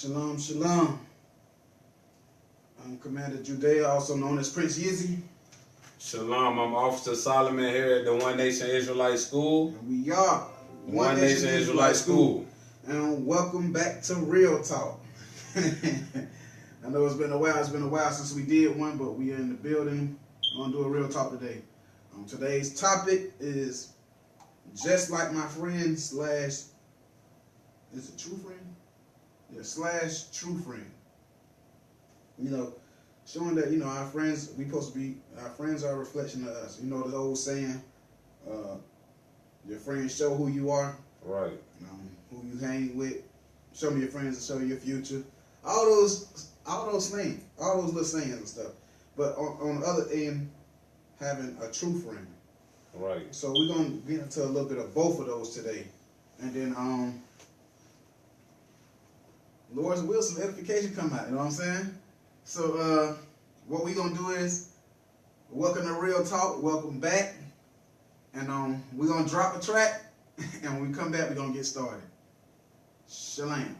Shalom, shalom. I'm Commander Judea, also known as Prince Yizzy. Shalom, I'm Officer Solomon here at the One Nation Israelite School. And we are One Nation Israelite School. And welcome back to Real Talk. I know it's been a while since we did one, but we are in the building. We're going to do a Real Talk today. Today's topic is just like my friend slash, is it true friend? Yeah, slash true friend. You know, showing that, our friends, our friends are a reflection of us. You know the old saying, your friends show who you are. Right. Who you hang with. Show me your friends and show you your future. all those things, all those little sayings and stuff. But on the other end, having a true friend. Right. So we're gonna get into a little bit of both of those today, and then Lord's will, some edification come out. You know what I'm saying? So what we gonna do is welcome to Real Talk. Welcome back, and we're gonna drop a track, and when we come back, we're gonna get started. Shalom.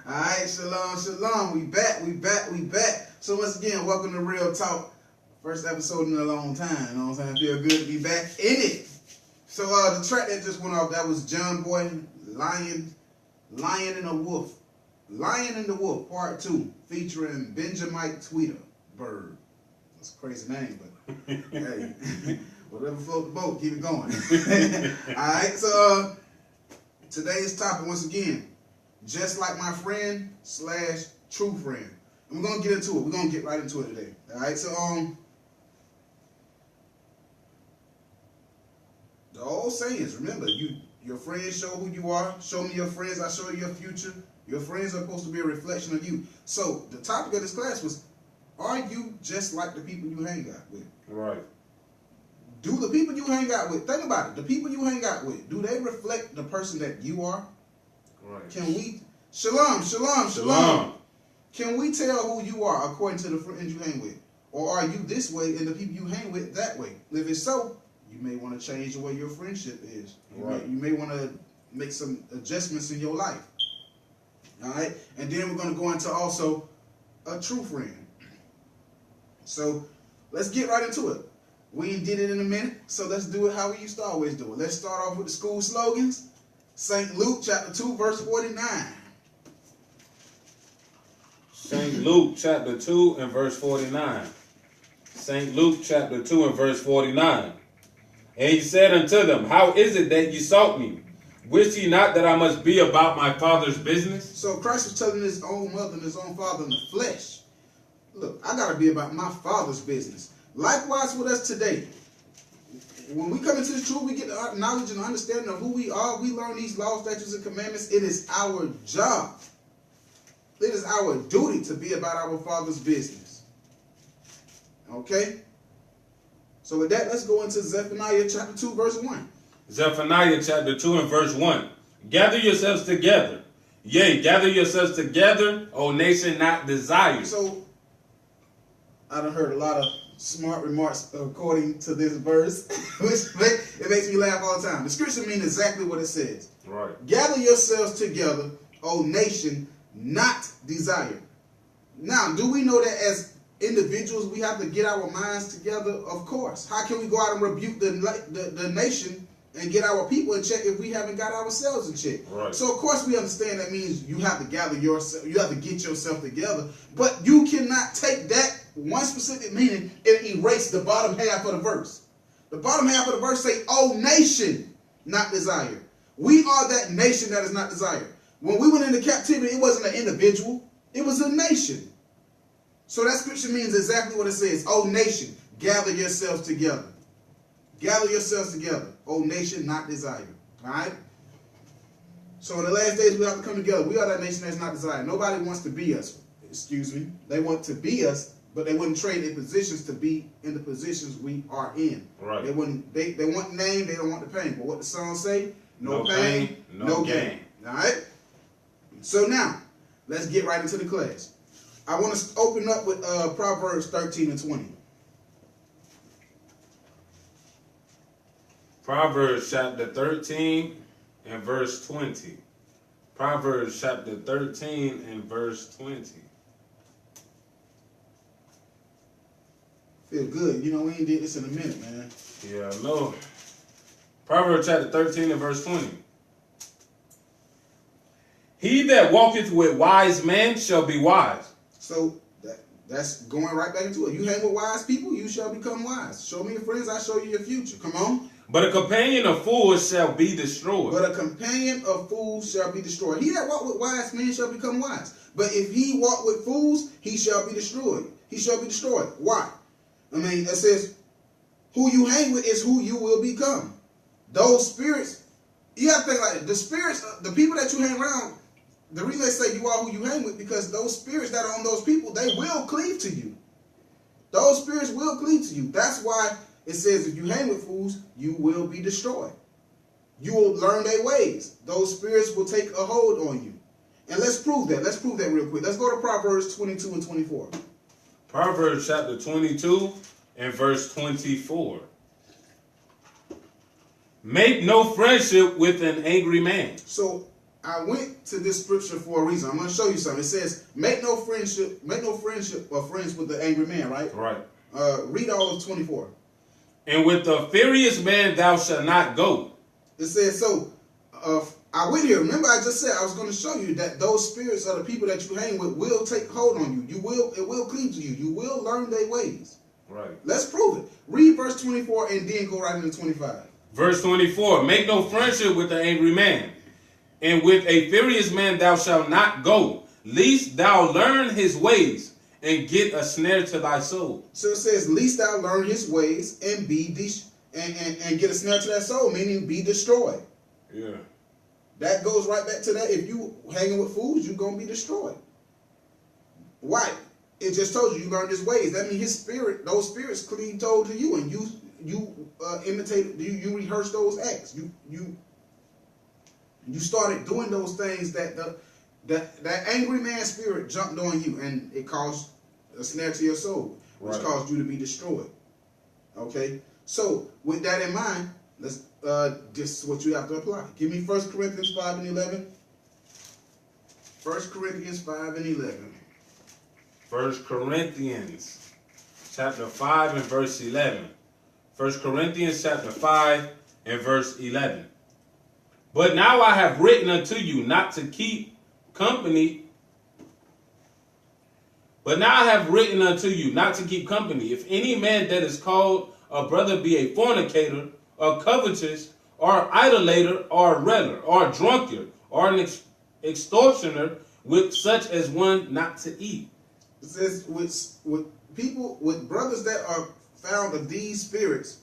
Alright, shalom. We back. So once again, welcome to Real Talk. First episode in a long time, you know what I'm saying? I feel good to be back in it. So the track that just went off, that was John Boy, Lion and the Wolf. Lion and the Wolf, part 2, featuring Benjamin Tweeter Bird. That's a crazy name, but hey, whatever float the boat, keep it going. Alright, so today's topic, once again, just like my friend / true friend. And we're gonna get into it. We're gonna get right into it today. Alright, so the old sayings, remember, your friends show who you are. Show me your friends, I show you your future. Your friends are supposed to be a reflection of you. So the topic of this class was, are you just like the people you hang out with? Right. Do the people you hang out with, think about it, the people you hang out with, do they reflect the person that you are? Right. Can we, shalom. Can we tell who you are according to the friends you hang with? Or are you this way and the people you hang with that way? If it's so, you may want to change the way your friendship is. You may want to make some adjustments in your life. All right? And then we're going to go into also a true friend. So let's get right into it. We did it in a minute, so let's do it how we used to always do it. Let's start off with the school slogans. St. Luke chapter 2, verse 49. St. Luke chapter 2 and verse 49. St. Luke chapter 2 and verse 49. And he said unto them, how is it that ye sought me? Wist ye not that I must be about my Father's business? So Christ was telling his own mother and his own father in the flesh, look, I got to be about my Father's business. Likewise with us today. When we come into the truth, we get the knowledge and understanding of who we are. We learn these laws, statutes, and commandments. It is our job. It is our duty to be about our Father's business. Okay? So with that, let's go into Zephaniah chapter 2, verse 1. Zephaniah chapter 2 and verse 1. Gather yourselves together. Yea, gather yourselves together, O nation not desired. So, I done heard a lot of smart remarks according to this verse, which it makes me laugh all the time. The scripture means exactly what it says. Right. Gather yourselves together, O nation not desired. Now, do we know that as individuals we have to get our minds together? Of course. How can we go out and rebuke the nation and get our people in check if we haven't got ourselves in check? Right. So of course we understand that means you have to gather yourself, you have to get yourself together, but you cannot take that one specific meaning and erase the bottom half of the verse. The bottom half of the verse say, "O nation not desired." We are that nation that is not desired. When we went into captivity, it wasn't an individual, it was a nation. So that scripture means exactly what it says. O nation, gather yourselves together. Gather yourselves together, O nation not desired. All right? So in the last days, we have to come together. We are that nation that's not desired. Nobody wants to be us. Excuse me. They want to be us, but they wouldn't trade their positions to be in the positions we are in. Right. They wouldn't. They want the name. They don't want the pain. But what the song say? No pain, no gain. All right? So now, let's get right into the class. I want to open up with Proverbs 13 and 20. Proverbs chapter 13 and verse 20. Proverbs chapter 13 and verse 20. Feel good. You know, we ain't did this in a minute, man. Yeah, I know. Proverbs chapter 13 and verse 20. He that walketh with wise men shall be wise. So that's going right back into it. You hang with wise people, you shall become wise. Show me your friends, I show you your future. Come on. But a companion of fools shall be destroyed. But a companion of fools shall be destroyed. He that walk with wise men shall become wise. But if he walk with fools, he shall be destroyed. He shall be destroyed. Why? I mean, it says, who you hang with is who you will become. Those spirits, you have to think like it. The spirits, the people that you hang around, the reason they say you are who you hang with, because those spirits that are on those people, they will cleave to you. Those spirits will cleave to you. That's why it says if you hang with fools, you will be destroyed. You will learn their ways. Those spirits will take a hold on you. And let's prove that. Let's prove that real quick. Let's go to Proverbs 22 and 24. Proverbs chapter 22 and verse 24. Make no friendship with an angry man. So I went to this scripture for a reason. I'm going to show you something. It says, make no friendship or friends with the angry man, right? Right. Read all of 24. And with the furious man thou shalt not go. It says, so I went here. Remember I just said I was going to show you that those spirits of the people that you hang with will take hold on you. It will cleave to you. You will learn their ways. Right. Let's prove it. Read verse 24 and then go right into 25. Verse 24. Make no friendship with the angry man. And with a furious man thou shalt not go, lest thou learn his ways and get a snare to thy soul. So it says, lest thou learn his ways and and get a snare to that soul, meaning be destroyed. Yeah. That goes right back to that. If you hanging with fools, you're going to be destroyed. Why? It just told you learned his ways. That means his spirit, those spirits cleave told to you, and you imitate, you rehearse those acts. You started doing those things that angry man spirit jumped on you, and it caused a snare to your soul. which caused you to be destroyed. Okay? So, with that in mind, let's this is what you have to apply. Give me 1 Corinthians 5 and 11. 1 Corinthians 5 and 11. 1 Corinthians chapter 5 and verse 11. 1 Corinthians chapter 5 and verse 11. But now I have written unto you not to keep company. But now I have written unto you not to keep company. If any man that is called a brother be a fornicator, or covetous, or idolater, or reller, or drunkard, or an extortioner, with such as one not to eat. It says with people, with brothers that are found of these spirits,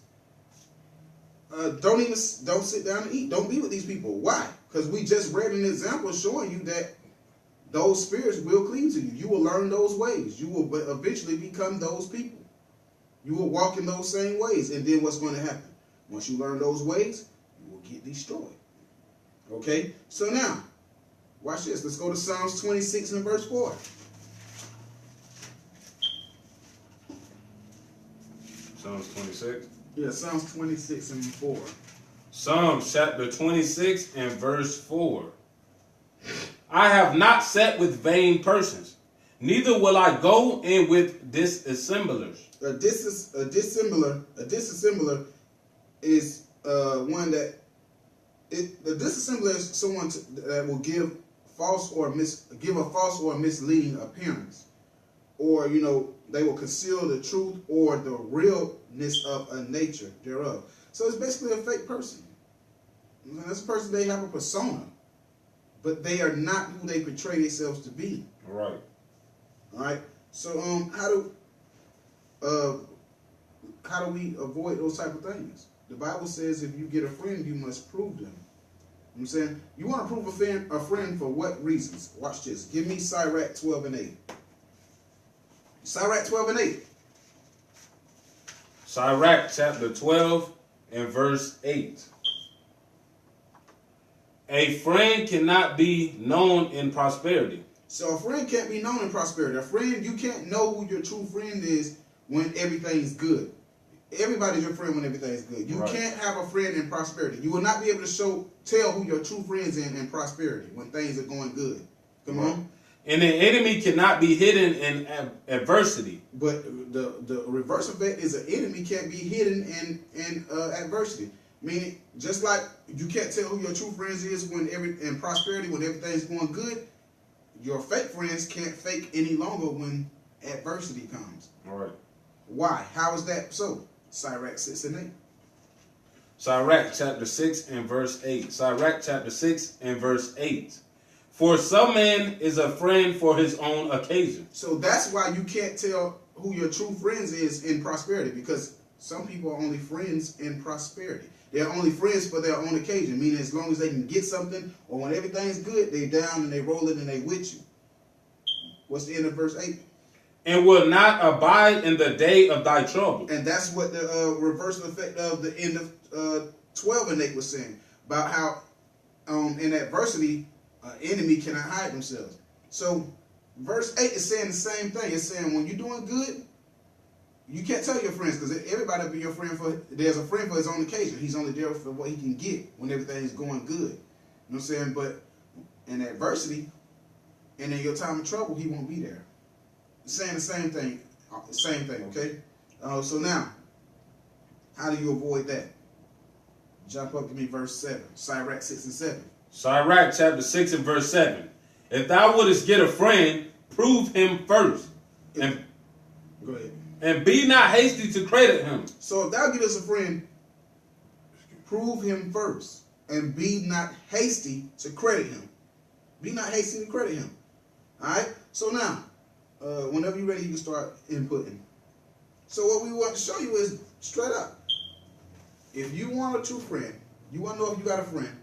don't sit down and eat. Don't be with these people. Why? Because we just read an example showing you that those spirits will cleave to you. You will learn those ways. You will eventually become those people. You will walk in those same ways. And then what's going to happen? Once you learn those ways, you will get destroyed. Okay? So now, watch this. Let's go to Psalms 26 and verse 4. Psalms 26? Yeah, Psalms 26 and 4. Psalms chapter 26 and verse 4. I have not sat with vain persons, neither will I go in with dissemblers. A dissembler is one that the dissembler is someone that will give a false or misleading appearance, or they will conceal the truth or the realness of a nature thereof. So it's basically a fake person. That's a person, they have a persona, but they are not who they portray themselves to be. Right. All right. So how do we avoid those type of things? The Bible says if you get a friend, you must prove them. You know what I'm saying? You want to prove a friend for what reasons? Watch this. Give me Sirach 12 and 8. Sirach 12 and 8. Sirach chapter 12 and verse 8. A friend cannot be known in prosperity. So a friend can't be known in prosperity. A friend, you can't know who your true friend is when everything's good. Everybody's your friend when everything's good. You can't have a friend in prosperity. You will not be able to tell who your true friends in prosperity when things are going good. Come on. And an enemy cannot be hidden in adversity. But the reverse of that is an enemy can't be hidden in adversity. Meaning, just like you can't tell who your true friends is in prosperity when everything's going good, your fake friends can't fake any longer when adversity comes. All right. Why? How is that so? Sirach 6 and 8. Sirach chapter 6 and verse 8. Sirach chapter 6 and verse 8. For some man is a friend for his own occasion. So that's why you can't tell who your true friends is in prosperity, because some people are only friends in prosperity. They're only friends for their own occasion, meaning as long as they can get something, or when everything's good, they down and they rolling and they with you. What's the end of verse 8? And will not abide in the day of thy trouble. And that's what the reversal effect of the end of 12 and 8 was saying, about how in adversity, enemy cannot hide themselves. So verse 8 is saying the same thing. It's saying when you're doing good, you can't tell your friends, because everybody will be your friend there's a friend for his own occasion. He's only there for what he can get when everything's going good. You know what I'm saying? But in adversity and in your time of trouble, he won't be there. Saying the same thing, okay? So now, how do you avoid that? Jump up to me, verse 7. Sirach 6 and 7. Sirach chapter 6 and verse 7. If thou wouldest get a friend, prove him first. Go ahead. And be not hasty to credit him. So if thou get us a friend, prove him first. And be not hasty to credit him. Be not hasty to credit him. Alright? So now, whenever you're ready, you can start inputting. So what we want to show you is straight up. If you want a true friend, you want to know if you got a friend,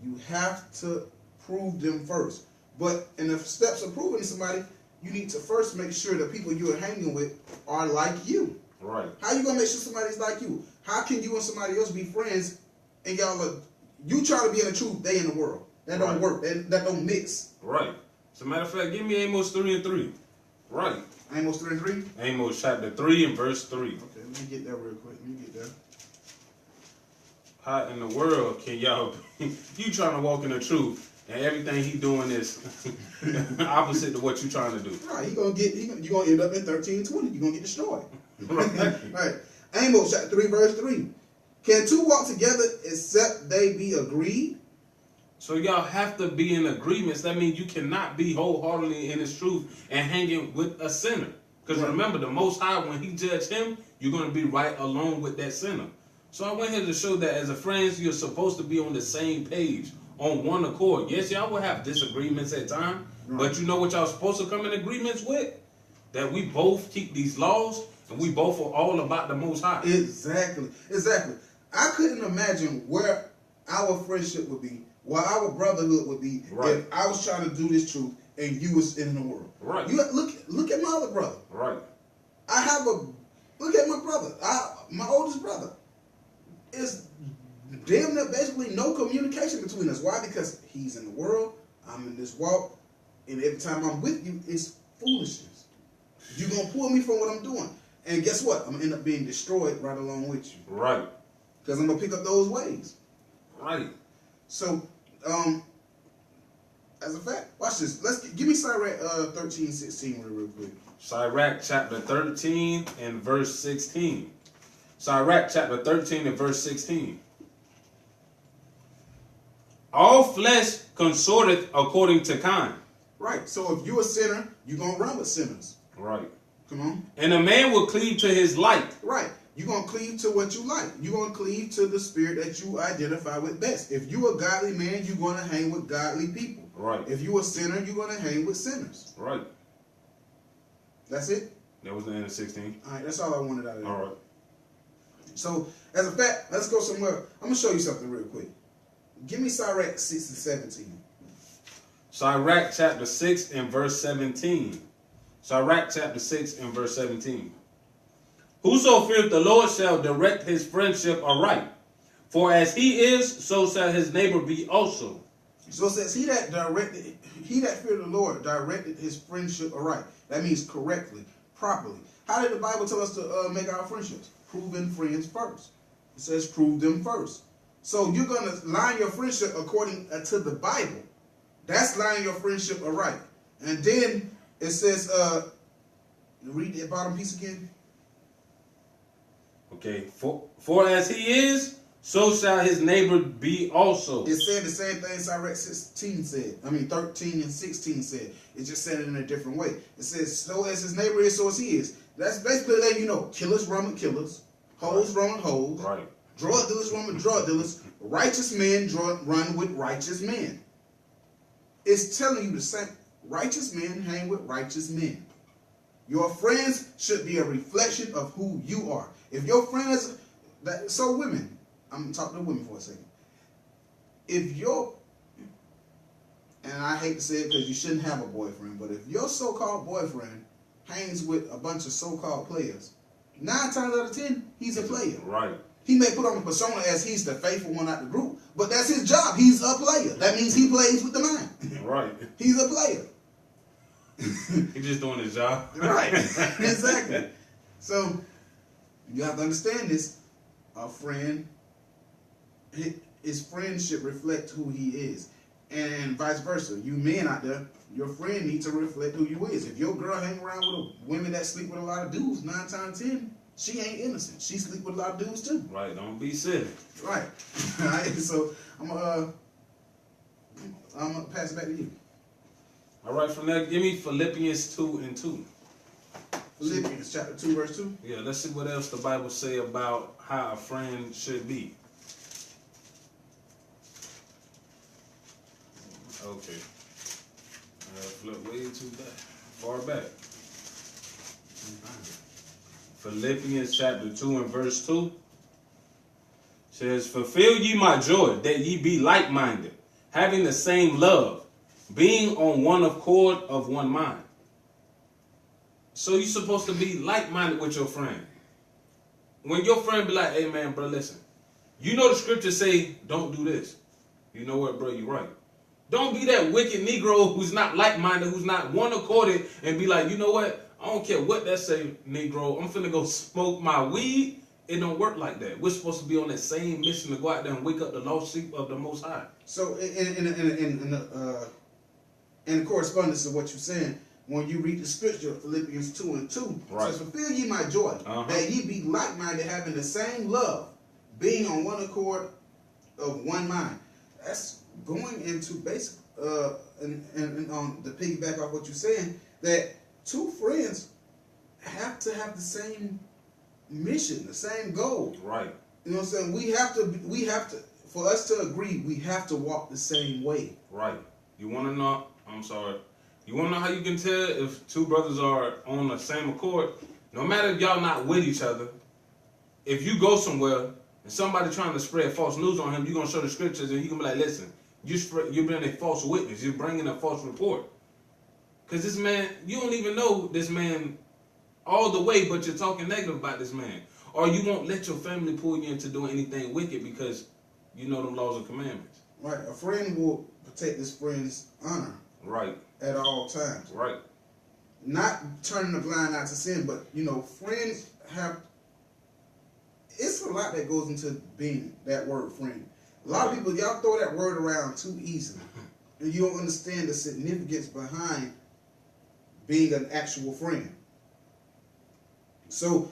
you have to prove them first. But in the steps of proving somebody, you need to first make sure the people you are hanging with are like you. Right. How you going to make sure somebody's like you? How can you and somebody else be friends and you try to be in the truth, they in the world? That don't work. That don't mix. Right. As a matter of fact, give me Amos 3 and 3. Right. Amos 3 and 3? Amos chapter 3 and verse 3. Okay, let me get that real quick. Let me get that. How in the world can y'all you trying to walk in the truth and everything he doing is opposite to what you trying to do? Right, you're gonna end up in 13:20. You're gonna get destroyed. Right. Right. Amos chapter 3, verse 3. Can two walk together except they be agreed? So y'all have to be in agreements. That means you cannot be wholeheartedly in his truth and hanging with a sinner. Because remember, the Most High, when he judged him, you're going to be right along with that sinner. So I went here to show that as a friends, you're supposed to be on the same page, on one accord. Yes, y'all will have disagreements at times, but you know what y'all supposed to come in agreements with? That we both keep these laws, and we both are all about the Most High. Exactly. I couldn't imagine where our friendship would be, where our brotherhood would be, if I was trying to do this truth and you was in the world. Right. You look at my other brother. Right. Look at my brother. My oldest brother. It's damn near basically no communication between us. Why? Because he's in the world, I'm in this walk, and every time I'm with you, it's foolishness. You're going to pull me from what I'm doing. And guess what? I'm going to end up being destroyed right along with you. Right. Because I'm going to pick up those ways. Right. So, as a fact, watch this. Give me Sirach 13:16 real quick. Sirach chapter 13 and verse 16. Sirach chapter 13 and verse 16. All flesh consorteth according to kind. Right. So if you're a sinner, you're going to run with sinners. Right. Come on. And a man will cleave to his light. Right. You're going to cleave to what you like. You're going to cleave to the spirit that you identify with best. If you're a godly man, you're going to hang with godly people. Right. If you're a sinner, you're going to hang with sinners. Right. That's it? That was the end of 16. All right. That's all I wanted out of that. All right. So, as a fact, let's go somewhere. I'm going to show you something real quick. Give me Sirach 6 and 17. Sirach chapter 6 and verse 17. Sirach chapter 6 and verse 17. Whoso feareth the Lord shall direct his friendship aright. For as he is, so shall his neighbor be also. So it says, he that feared the Lord directed his friendship aright. That means correctly, properly. How did the Bible tell us to make our friendships? Proving friends first. It says prove them first. So you're going to line your friendship according to the Bible. That's lining your friendship aright. And then it says, read the bottom piece again. Okay. For as he is, so shall his neighbor be also. It said the same thing Sirach 13 said. 13 and 16 said. It just said it in a different way. It says, so as his neighbor is, so as he is. That's basically letting you know, killers run with killers, hoes run with hoes, Right. drug dealers run with drug dealers, righteous men run with righteous men. It's telling you the same. Righteous men hang with righteous men. Your friends should be a reflection of who you are. If your friends, so women, I'm talking to women for a second. If your, and I hate to say it because you shouldn't have a boyfriend, but if your so-called boyfriend hangs with a bunch of so-called players, 9 times out of 10, he's a player. Right. He may put on a persona as he's the faithful one out the group, but that's his job. He's a player. That means he plays with the mind. Right. He's a player. He's just doing his job. Right. Exactly. So you have to understand this. A friend, his friendship reflects who he is. And vice versa. You men out there, your friend needs to reflect who you is. If your girl hang around with women that sleep with a lot of dudes, 9 times 10, she ain't innocent. She sleep with a lot of dudes too. Right. Don't be silly. Right. All right. So I'm gonna pass it back to you. All right. From there, give me Philippians 2 and 2. Philippians chapter 2, verse 2. Yeah. Let's see what else the Bible say about how a friend should be. Okay. Flip way too far back. Philippians chapter 2 and verse 2 says, fulfill ye my joy, that ye be like-minded, having the same love, being on one accord of one mind. So you're supposed to be like-minded with your friend. When your friend be like, hey man, bro, listen, you know the scriptures say, don't do this. You know what, bro, you're right. Don't be that wicked Negro who's not like-minded, who's not one-accorded, and be like, you know what? I don't care what that say, Negro. I'm finna go smoke my weed. It don't work like that. We're supposed to be on that same mission to go out there and wake up the lost sheep of the Most High. So in correspondence to what you're saying, when you read the scripture, Philippians 2:2, Right. says, fulfill ye my joy, that ye be like-minded, having the same love, being on one accord of one mind. That's going into basic, and on the piggyback off what you're saying, that two friends have to have the same mission, the same goal. Right. You know what I'm saying? We have to, for us to agree, we have to walk the same way. Right. You want to know, I'm sorry. You want to know how you can tell if two brothers are on the same accord? No matter if y'all not with each other, if you go somewhere and somebody trying to spread false news on him, you're going to show the scriptures and you're going to be like, listen, you're being a false witness. You're bringing a false report. Because this man, you don't even know this man all the way, but you're talking negative about this man. Or you won't let your family pull you into doing anything wicked because you know them laws and commandments. Right. A friend will protect his friend's honor. Right. At all times. Right. Not turning a blind eye to sin, but, friends have, it's a lot that goes into being that word friend. A lot of people, y'all throw that word around too easily. And you don't understand the significance behind being an actual friend. So,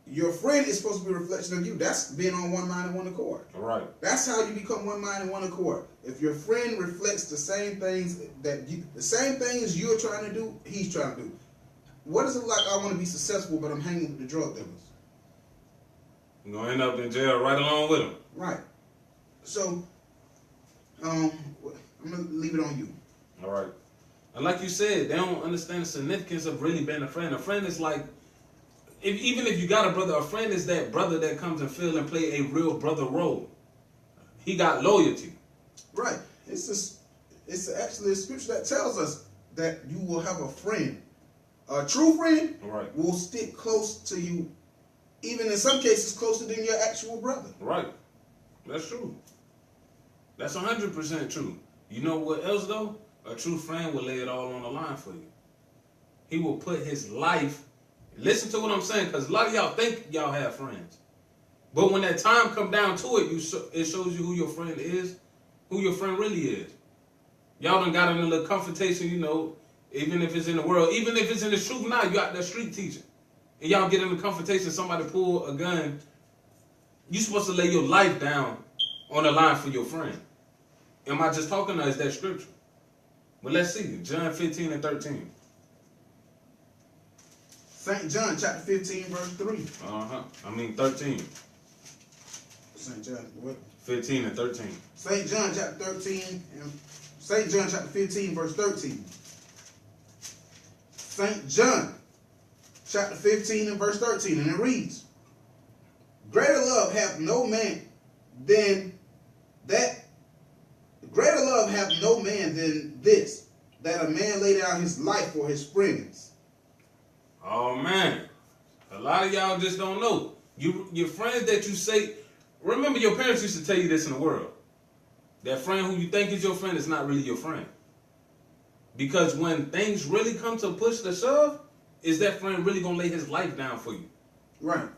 your friend is supposed to be a reflection of you. That's being on one mind and one accord. Right. That's how you become one mind and one accord. If your friend reflects the same things the same things you're trying to do, he's trying to do. What is it like? I want to be successful, but I'm hanging with the drug dealers. You're gonna end up in jail right along with them. Right. So, I'm gonna leave it on you. All right. And like you said, they don't understand the significance of really being a friend. A friend is like, even if you got a brother, a friend is that brother that comes and feel and play a real brother role. He got loyalty. Right. It's actually a scripture that tells us that you will have a friend. A true friend will stick close to you, even in some cases closer than your actual brother. Right. That's true. That's 100% true. You know what else though? A true friend will lay it all on the line for you. He will put his life. Listen to what I'm saying, because a lot of y'all think y'all have friends. But when that time come down to it, it shows you who your friend is, who your friend really is. Y'all done got in a little confrontation, even if it's in the world, even if it's in the truth now, you got that street teaching. And y'all get in a confrontation, somebody pull a gun, you supposed to lay your life down on the line for your friend. Am I just talking, or is that scripture? But let's see, John 15 and 13. St. John chapter 15 verse 3. 13. St. John what? 15 and 13. St. John chapter 13 and St. John chapter 15 verse 13. St. John chapter 15 and verse 13, and it reads, greater love hath no man than this, that a man lay down his life for his friends. Oh man, a lot of y'all just don't know. Your friends that you say, remember your parents used to tell you this in the world. That friend who you think is your friend is not really your friend. Because when things really come to push the shove, is that friend really going to lay his life down for you? Right.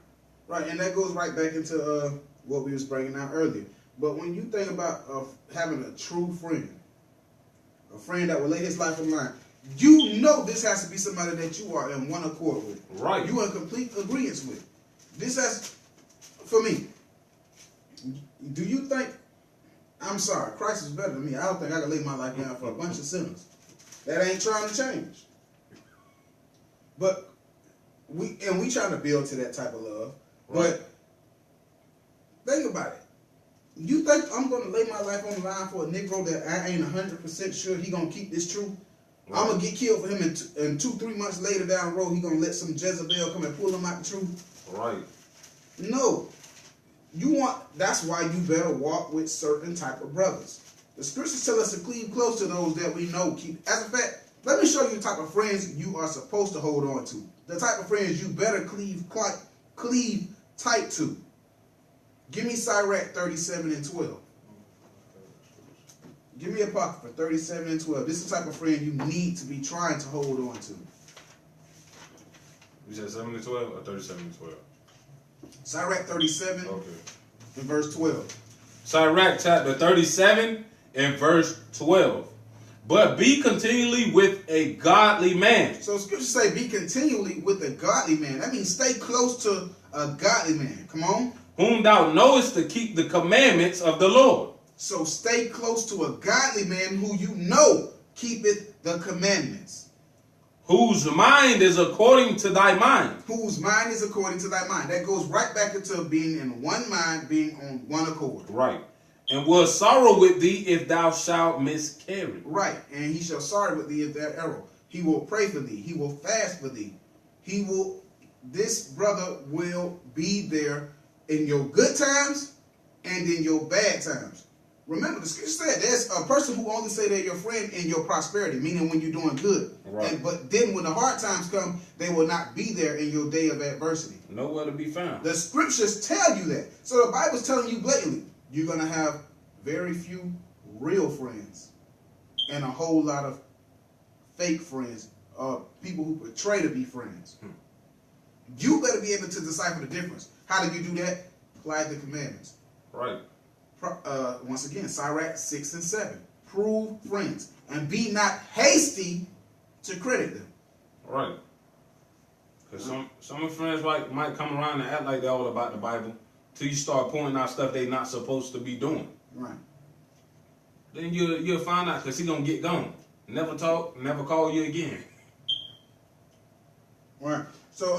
Right. And that goes right back into what we was bringing out earlier. But when you think about having a true friend, a friend that will lay his life on the line, you know this has to be somebody that you are in one accord with. Right. You are in complete agreement with. This has, for me, do you think, I'm sorry, Christ is better than me. I don't think I can lay my life down for a bunch of sinners that ain't trying to change. But we trying to build to that type of love. Right. But think about it. You think I'm going to lay my life on the line for a Negro that I ain't 100% sure he going to keep this true? Right. I'm going to get killed for him and 2-3 months later down the road he going to let some Jezebel come and pull him out the truth? Right. No. That's why you better walk with certain type of brothers. The scriptures tell us to cleave close to those that we know keep. As a fact, let me show you the type of friends you are supposed to hold on to. The type of friends you better cleave tight to. Give me Sirach 37 and 12. Give me a pocket for 37 and 12. This is the type of friend you need to be trying to hold on to. You said 7 to 12 or 37 to 12? Sirach 37 Okay. and verse 12. Sirach chapter 37 and verse 12. But be continually with a godly man. So scripture say be continually with a godly man. That means stay close to a godly man. Come on. Whom thou knowest to keep the commandments of the Lord. So stay close to a godly man who you know keepeth the commandments. Whose mind is according to thy mind. Whose mind is according to thy mind. That goes right back into being in one mind, being on one accord. Right. And will sorrow with thee if thou shalt miscarry. Right. And he shall sorrow with thee if thou error. He will pray for thee. He will fast for thee. This brother will be there in your good times and in your bad times. Remember, the scripture said there's a person who only say they're your friend in your prosperity, meaning when you're doing good. Right. But then when the hard times come, they will not be there in your day of adversity. Nowhere to be found. The scriptures tell you that. So the Bible's telling you blatantly, you're going to have very few real friends and a whole lot of fake friends, people who portray to be friends. You better be able to decipher the difference. How do you do that? Apply the commandments. Right. Once again, Sirach 6 and 7. Prove friends and be not hasty to credit them. Right. Because some of friends might come around and act like they're all about the Bible till you start pointing out stuff they're not supposed to be doing. Right. Then you'll find out because he's going to get gone. Never talk, never call you again. Right. So,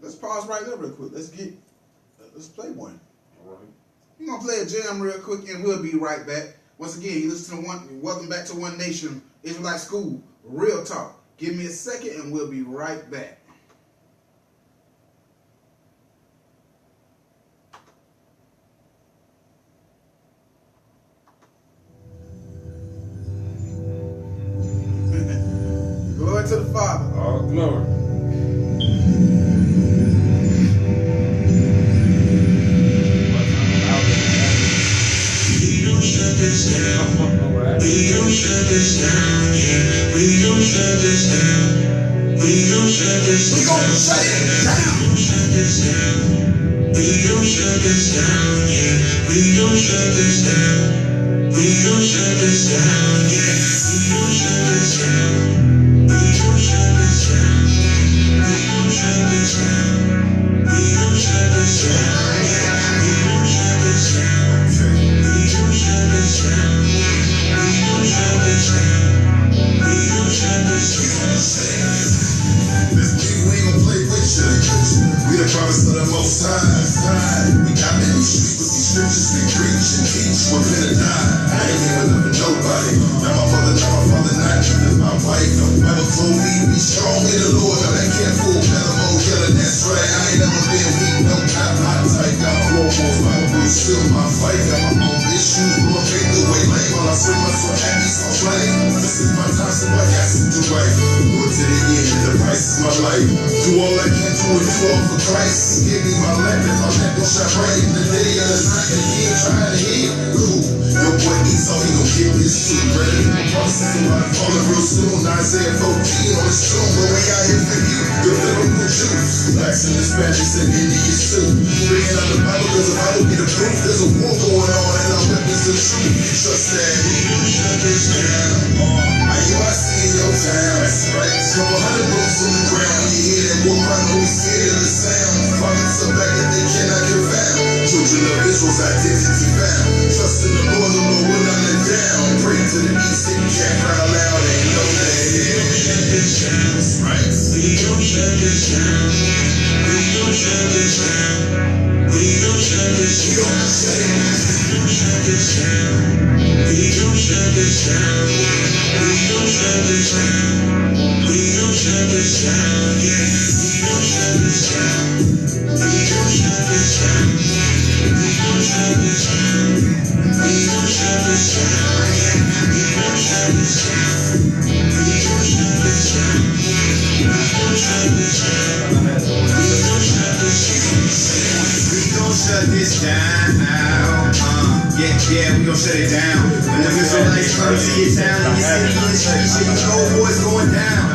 let's pause right there real quick. Let's play one. All right. We're going to play a jam real quick and we'll be right back. Once again, you listen to Welcome Back to One Nation, Israelite School, Real Talk. Give me a second and we'll be right back. Glory to the Father. All glory. We don't shut this down, yeah. We don't shut this down. We don't shut this down. We don't shut this down. We don't shut this down, yeah. We don't shut this down. We don't shut this down, yeah. We don't shut this down. We don't shut this down. We don't shut this down. We don't shut this down, yeah. We don't shut this down. We don't shut this down. We don't shut this down. We don't shut this down. This king, we gon' play with you. We the promise of the Most High. We got many streets with these scriptures we preach and teach. We're gonna die. I ain't even loving nobody. Not my mother, not my father, not even my wife. Bible told me be strong in the Lord. Now that can't fool. Better more killer, that's right. I ain't never been weak. No cop, my type. Got foremost Bible, still my fight. Got my own issues, Lord, make the way lane. While I free myself, happy, so flame. This is my time, so I got to do right. Lord, to the end, and the price is my life. Do all I can do and do all for Christ. He gave me my lamp and my lamp will shine bright. In the day of the night, and he ain't trying to hear. Cool. Your boy Esau, he gon' get this too. Ready for promises, somebody falling real soon. Isaiah 14 on his tomb, but we out here for you. Good biblical Jews. Blacks and Hispanics and Indians too. Bringing out the Bible, cause the Bible be the proof. There's a war going on, and our weapons the truth. You trust that? We gon' shut this down. IUIC in your town. That's right. So 100 boots on the ground. You hear that war cry, no we scared of the sound. Prophets are back that they cannot get found. Children of Israel's identity found. Trust in the Lord, the Lord will not let down. Pray to the east, and you can't cry loud and know that. We don't shut this down. That's right. We don't shut this down. We don't shut this down. We don't shut this down. We don't shut this down. We don't shut this down. We don't shut this down. We don't shut this down. Yeah. We don't shut this down. We don't shut this down. We don't shut this down. We don't shut this down. Yeah. We don't shut this down. We don't shut this down. We don't shut this down. We don't shut this down. We gon' shut this down. Yeah, we gon' shut it down. When the Israelites come to your town and you see the streets, you know what's going down.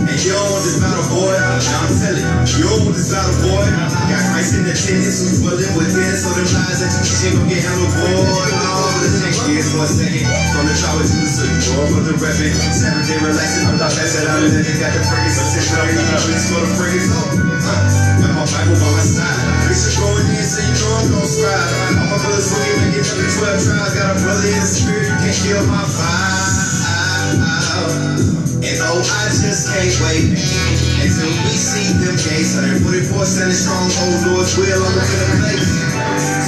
And You don't want this battle, boy. Now I'm telling you, you don't want this battle, boy. Got Christ in attendance, who's willing within. So them lies that you teach ain't gon' get handled, boy. Oh, let's change gears for a second. From the tower to the city, boy, for the reppin'. Saturday relaxing, I'm not passing out of that. Got the friggin' centenary, please for the friggin'. Got my Bible by my side. Bishop going in, so you know I'm gon' scribe. All my brothers boogie, make it up to 12 trials. Got a brother in the spirit, you can't kill my vibe. And oh, I just can't wait until we see them gates. 144 standing strong, old Lord's will all over the place.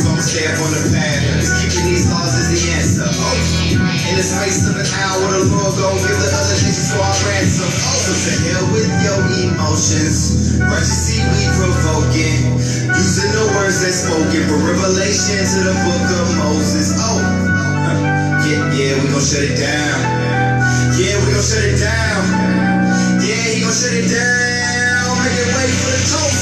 So I'm stay up on the path, cause keeping these laws is the answer. Oh, in the space of an hour, the Lord gon' give the other nations for our ransom. Oh, so to hell with your emotions. Righteous see we provoking, using the words that's spoken from Revelation to the book of Moses. Oh, yeah, we gon' shut it down. Yeah, we gon' shut it down. Yeah, he gon' shut it down. Make it wait for the toast.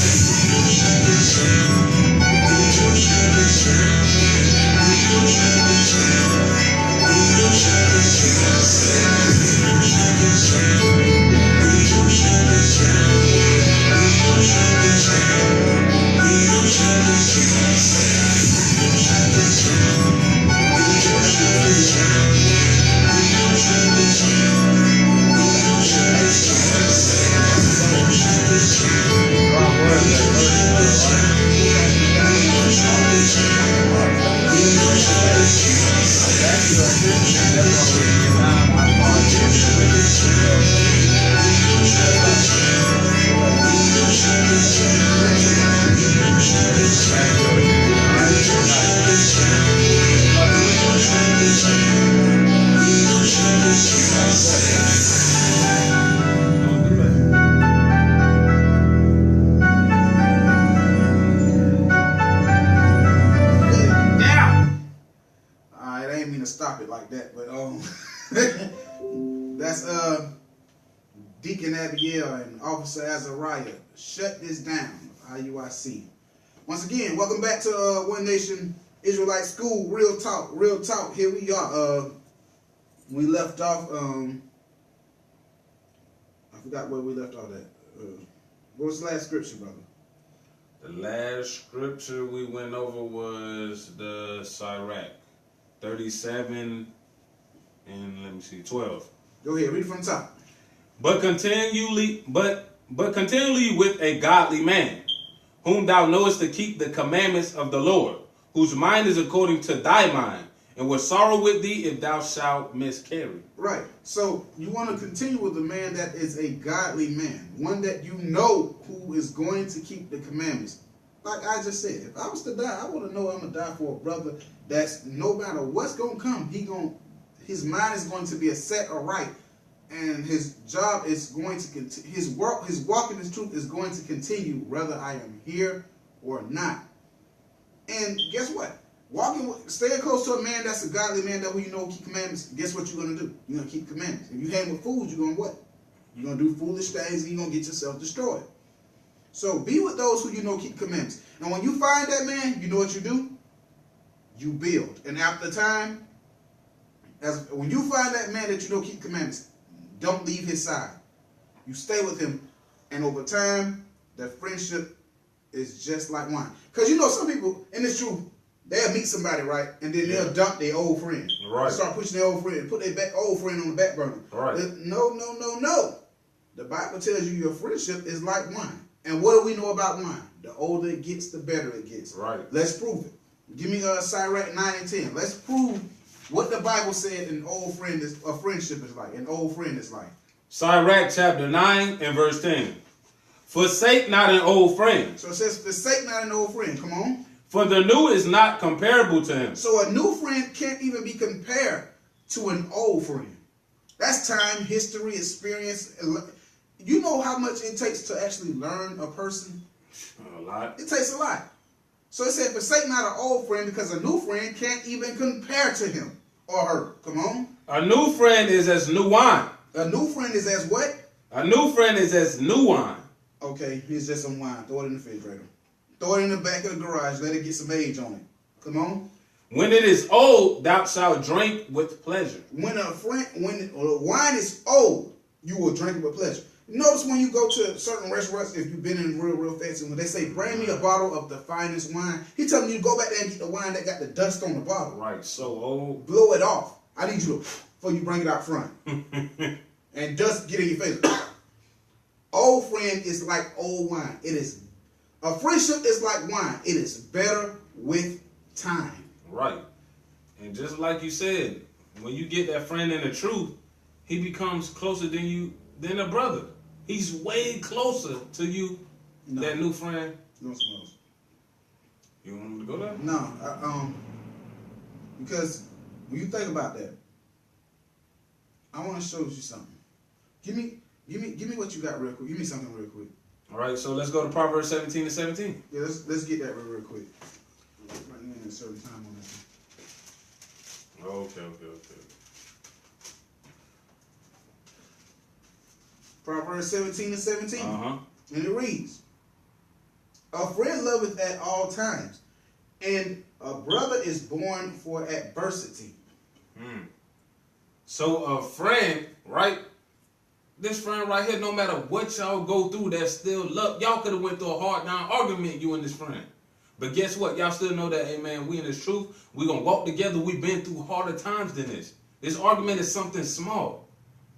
Stop it like that, but that's Deacon Abigail and Officer Azariah. Shut this down, IUIC. Once again, welcome back to One Nation Israelite School. Real talk, real talk. Here we are. We left off. I forgot where we left off at. What was the last scripture, brother? The last scripture we went over was the Sirach. 37 and let me see 12. Go ahead, read it from the top. But continually with a godly man, whom thou knowest to keep the commandments of the Lord, whose mind is according to thy mind, and will sorrow with thee if thou shalt miscarry. Right. So you want to continue with a man that is a godly man, one that you know who is going to keep the commandments. Like I just said, if I was to die, I want to know I'm gonna die for a brother that's no matter what's gonna come, his mind is going to be set aright, and his job is going to continue. His walk in his truth is going to continue whether I am here or not. And guess what? Staying close to a man that's a godly man that you know keep commandments. Guess what you're gonna do? You're gonna keep commandments. If you hang with fools, you're gonna what? You're gonna do foolish things, and you're gonna get yourself destroyed. So be with those who you know keep commandments. And when you find that man, you know what you do? You build. And after time, when you find that man that you know keep commandments, don't leave his side. You stay with him. And over time, that friendship is just like wine. Because you know some people, in this truth, they'll meet somebody, right? And then they'll dump their old friend. Right. Start pushing their old friend. Put their old friend on the back burner. Right. No. The Bible tells you your friendship is like wine. And what do we know about wine? The older it gets, the better it gets. Right. Let's prove it. Give me Sirach 9 and 10. Let's prove what the Bible said a friendship is like. An old friend is like. Sirach chapter 9 and verse 10. Forsake not an old friend. So it says, forsake not an old friend. Come on. For the new is not comparable to him. So a new friend can't even be compared to an old friend. That's time, history, experience. You know how much it takes to actually learn a person? A lot. It takes a lot. So it said, forsake not an old friend, because a new friend can't even compare to him or her. Come on. A new friend is as new wine. A new friend is as what? A new friend is as new wine. Okay, here's just some wine. Throw it in the refrigerator. Throw it in the back of the garage. Let it get some age on it. Come on. When it is old, thou shalt drink with pleasure. When wine is old, you will drink it with pleasure. Notice when you go to certain restaurants, if you've been in real fancy, when they say, bring me a bottle of the finest wine, he telling you to go back there and get the wine that got the dust on the bottle. Right, so old. Blow it off. I need you to, before you bring it out front. And dust get in your face. Old friend is like old wine. It is, a friendship is like wine. It is better with time. Right. And just like you said, when you get that friend in the truth, he becomes closer than a brother. He's way closer to you, that new friend. You want some else? You want him to go there? No, because when you think about that, I want to show you something. Give me what you got real quick. Give me something real quick. All right, so let's go to Proverbs 17:17. Yeah, let's get that real quick. Right in a certain time on this. Okay. Proverbs 17:17. Uh-huh. And it reads, a friend loveth at all times, and a brother is born for adversity. So a friend, right? This friend right here, no matter what y'all go through, that's still love. Y'all could have went through a hard down argument, you and this friend. But guess what? Y'all still know that, hey man, we in this truth. We gonna walk together. We've been through harder times than this. This argument is something small.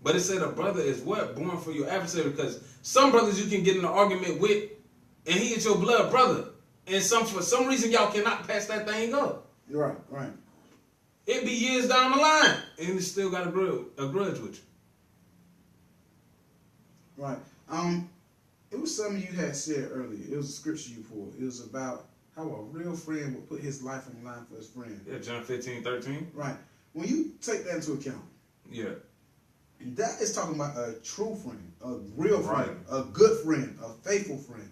But it said a brother is what? Born for your adversary. Because some brothers you can get in an argument with, and he is your blood brother. And for some reason, y'all cannot pass that thing up. Right. It be years down the line, and he still got a grudge with you. Right. It was something you had said earlier. It was a scripture you pulled. It was about how a real friend would put his life on the line for his friend. Yeah, John 15:13. Right. When you take that into account, Yeah. that is talking about a true friend, a real friend, Right. a good friend, a faithful friend.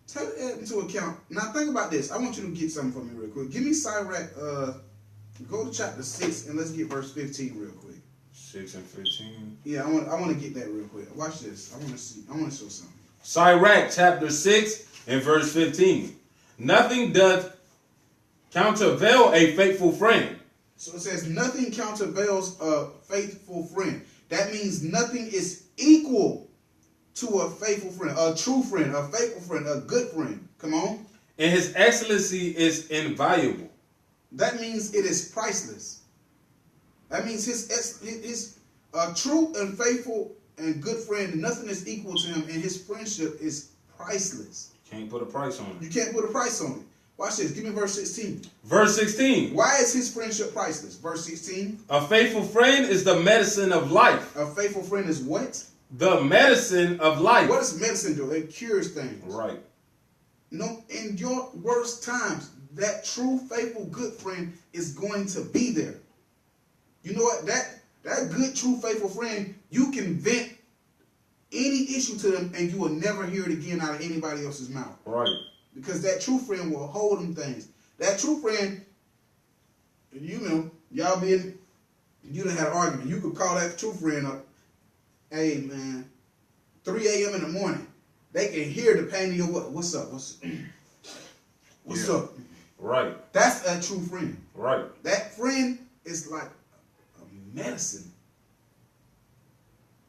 Take that into account. Now think about this. I want you to get something for me real quick. Give me Sirach, go to chapter 6 and let's get verse 15 real quick. 6 and 15. Yeah, I want to get that real quick. Watch this. I want to show something. Sirach chapter 6 and verse 15. Nothing doth countervail a faithful friend. So it says nothing countervails a faithful friend. That means nothing is equal to a faithful friend, a true friend, a faithful friend, a good friend. Come on. And his excellency is invaluable. That means it is priceless. That means his true and faithful and good friend, nothing is equal to him, and his friendship is priceless. Can't put a price on it. You can't put a price on it. Watch this. Give me verse 16. Verse 16. Why is his friendship priceless? Verse 16. A faithful friend is the medicine of life. A faithful friend is what? The medicine of life. What does medicine do? It cures things. Right. No, in your worst times, that true, faithful, good friend is going to be there. You know what? That good, true, faithful friend, you can vent any issue to them and you will never hear it again out of anybody else's mouth. Right. Because that true friend will hold them things. That true friend, you know, you done had an argument. You could call that true friend up. Hey, man, 3 a.m. in the morning. They can hear the pain in your voice. What's up? What's up? Right. That's a true friend. Right. That friend is like a medicine.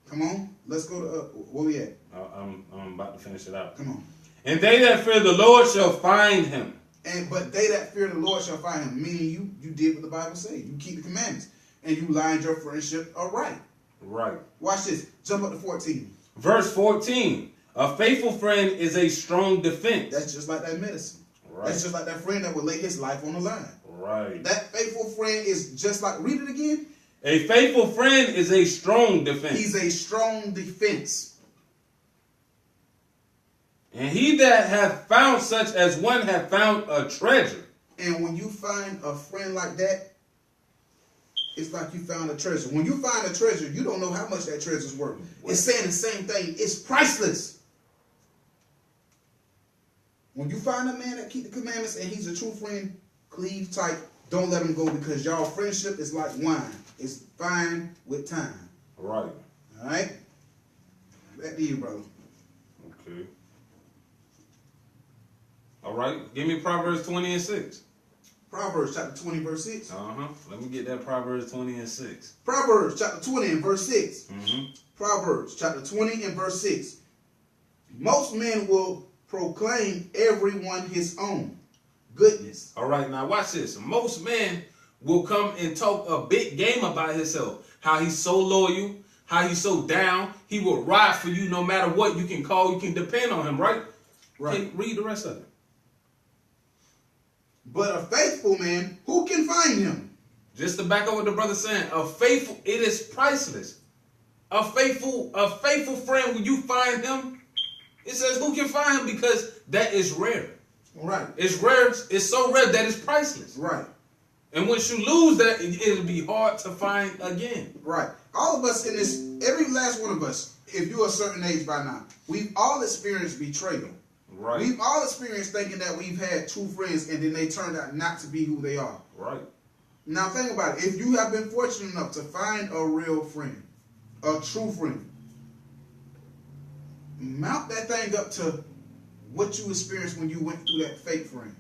Come on. Let's go to, where we at? I'm about to finish it out. Come on. And they that fear the Lord shall find him. But they that fear the Lord shall find him. Meaning you did what the Bible says. You keep the commandments. And you lined your friendship right. Right. Watch this. Jump up to 14. Verse 14. A faithful friend is a strong defense. That's just like that medicine. Right. That's just like that friend that will lay his life on the line. Right. That faithful friend is just like, read it again. A faithful friend is a strong defense. He's a strong defense. And he that hath found such as one hath found a treasure. And when you find a friend like that, it's like you found a treasure. When you find a treasure, you don't know how much that treasure is worth. It's saying the same thing. It's priceless. When you find a man that keep the commandments and he's a true friend, cleave tight. Don't let him go because y'all friendship is like wine. It's fine with time. Right. All right? Back to you, brother. Okay. All right. Give me Proverbs 20 and 6. Proverbs chapter 20, verse 6. Let me get that Proverbs 20 and 6. Proverbs chapter 20 and verse 6. Proverbs chapter 20 and verse 6. Most men will proclaim everyone his own goodness. All right, now watch this. Most men will come and talk a big game about himself. How he's so loyal, how he's so down. He will ride for you no matter what. You can call, you can depend on him, right? Right. Okay, read the rest of it. But a faithful man, who can find him? Just to back up what the brother's saying, a faithful, it is priceless. A faithful friend, when you find him, it says who can find him, because that is rare. Right. It's rare. It's so rare that it's priceless. Right. And once you lose that, it'll be hard to find again. Right. All of us in this, every last one of us, if you're a certain age by now, we've all experienced betrayal. Right. We've all experienced thinking that we've had true friends and then they turned out not to be who they are. Right. Now think about it. If you have been fortunate enough to find a real friend, a true friend, mount that thing up to what you experienced when you went through that fake friend.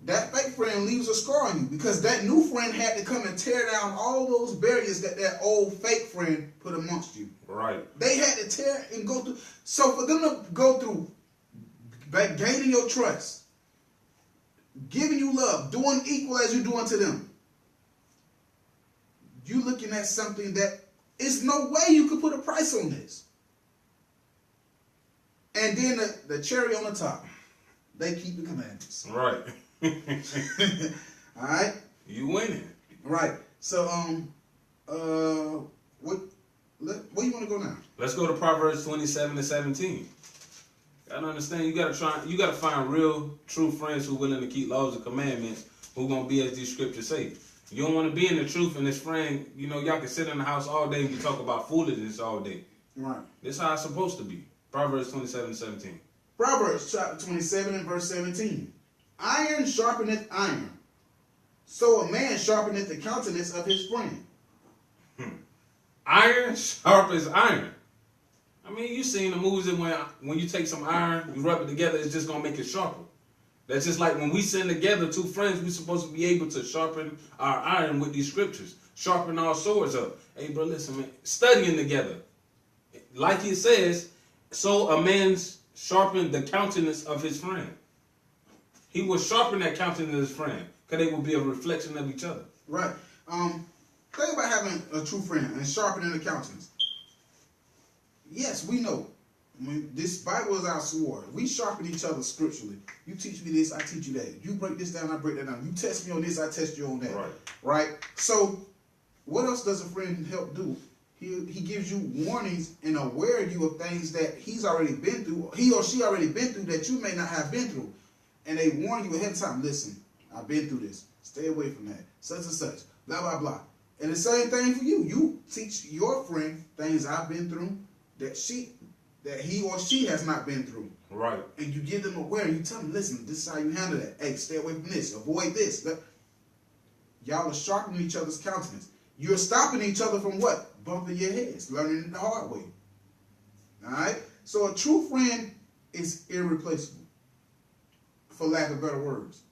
That fake friend leaves a scar on you because that new friend had to come and tear down all those barriers that old fake friend put amongst you. Right. They had to tear and go through. So for them to go through gaining your trust, giving you love, doing equal as you're doing to them, you looking at something that is no way you could put a price on this. And then the cherry on the top, they keep the commandments. Right. All right. You winning. Right. So where you want to go now? Let's go to Proverbs 27 and 17. Gotta understand, you gotta find real, true friends who are willing to keep laws and commandments, who gonna be as these scriptures say. You don't want to be in the truth and this friend, y'all can sit in the house all day and you talk about foolishness all day. Right. This is how it's supposed to be. Proverbs 27 and 17. Proverbs chapter 27 and verse 17. Iron sharpeneth iron, so a man sharpeneth the countenance of his friend. Iron sharpens iron. I mean, you seen the movies that when you take some iron, you rub it together, it's just gonna make it sharper. That's just like when we sitting together, two friends, we're supposed to be able to sharpen our iron with these scriptures, sharpen our swords up. Hey, bro, listen, man, studying together, like it says, so a man sharpened the countenance of his friend. He will sharpen that countenance of his friend, because they will be a reflection of each other. Right. Think about having a true friend and sharpening the countenance. Yes, we know. I mean, this Bible is our sword. We sharpen each other scripturally. You teach me this, I teach you that. You break this down, I break that down. You test me on this, I test you on that. Right. Right? So, what else does a friend help do? He gives you warnings and aware you of things that he's already been through, he or she already been through that you may not have been through. And they warn you ahead of time. Listen, I've been through this. Stay away from that. Such and such. Blah, blah, blah. And the same thing for you. You teach your friend things I've been through that he or she has not been through. Right. And you give them aware. You tell them, listen, this is how you handle that. Hey, stay away from this. Avoid this. Y'all are sharpening each other's countenance. You're stopping each other from what? Bumping your heads. Learning it the hard way. All right? So a true friend is irreplaceable, for lack of better words.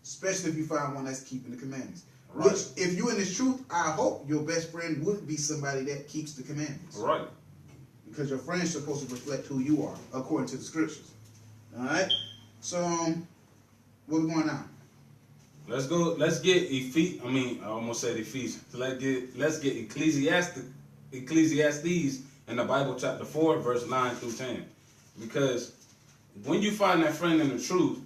Especially if you find one that's keeping the commandments. Right. Which, if you're in this truth, I hope your best friend would be somebody that keeps the commandments. Right. Because your friend's supposed to reflect who you are, according to the scriptures. All right? So, where we going now? Let's go. Let's get I almost said Ephesians. Let's get Ecclesiastes in the Bible, chapter 4, verse 9 through 10. Because when you find that friend in the truth,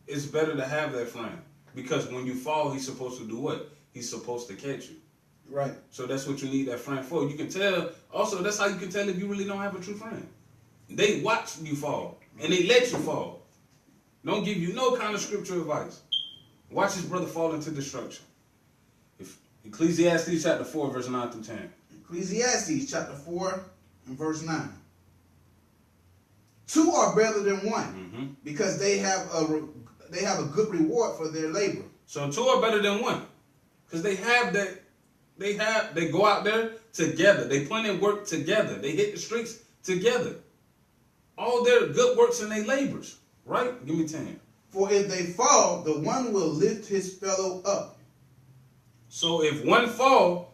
it's better to have that friend. Because when you fall, he's supposed to do what? He's supposed to catch you. Right. So that's what you need that friend for. You can tell. Also, that's how you can tell if you really don't have a true friend. They watch you fall, and they let you fall. Don't give you no kind of scripture advice. Watch his brother fall into destruction. Ecclesiastes chapter 4, verse 9 through 10. Ecclesiastes chapter 4 and verse 9. Two are better than one, because they have a good reward for their labor. So two are better than one, because they go out there together. They put in work together. They hit the streets together. All their good works and their labors. Right? Give me 10. For if they fall, the one will lift his fellow up. So if one fall